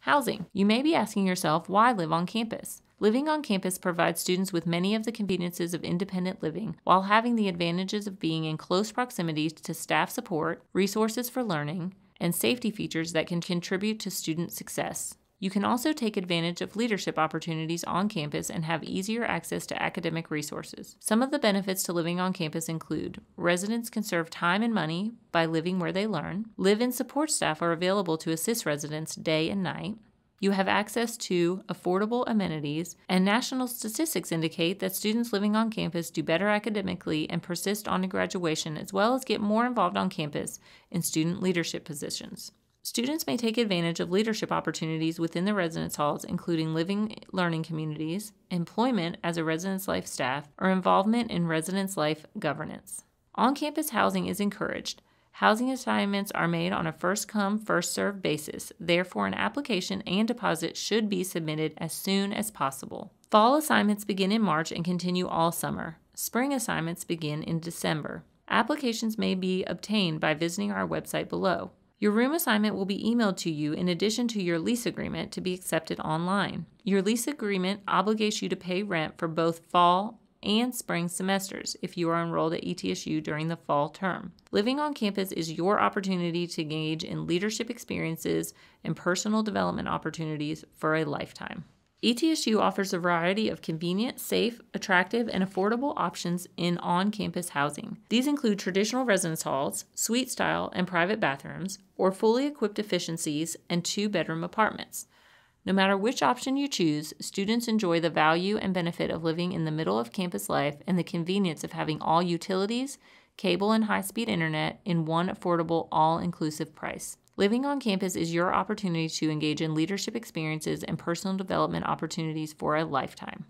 Housing. You may be asking yourself, why live on campus? Living on campus provides students with many of the conveniences of independent living while having the advantages of being in close proximity to staff support, resources for learning, and safety features that can contribute to student success. You can also take advantage of leadership opportunities on campus and have easier access to academic resources. Some of the benefits to living on campus include residents can save time and money by living where they learn. Live-in support staff are available to assist residents day and night. You have access to affordable amenities, and national statistics indicate that students living on campus do better academically and persist on to graduation, as well as get more involved on campus in student leadership positions. Students may take advantage of leadership opportunities within the residence halls, including living learning communities, employment as a residence life staff, or involvement in residence life governance. On-campus housing is encouraged. Housing assignments are made on a first-come, first-served basis. Therefore, an application and deposit should be submitted as soon as possible. Fall assignments begin in March and continue all summer. Spring assignments begin in December. Applications may be obtained by visiting our website below. Your room assignment will be emailed to you in addition to your lease agreement to be accepted online. Your lease agreement obligates you to pay rent for both fall and spring semesters if you are enrolled at ETSU during the fall term. Living on campus is your opportunity to engage in leadership experiences and personal development opportunities for a lifetime. ETSU offers a variety of convenient, safe, attractive, and affordable options in on-campus housing. These include traditional residence halls, suite-style and private bathrooms, or fully equipped efficiencies and two-bedroom apartments. No matter which option you choose, students enjoy the value and benefit of living in the middle of campus life and the convenience of having all utilities, cable, and high-speed internet in one affordable, all-inclusive price. Living on campus is your opportunity to engage in leadership experiences and personal development opportunities for a lifetime.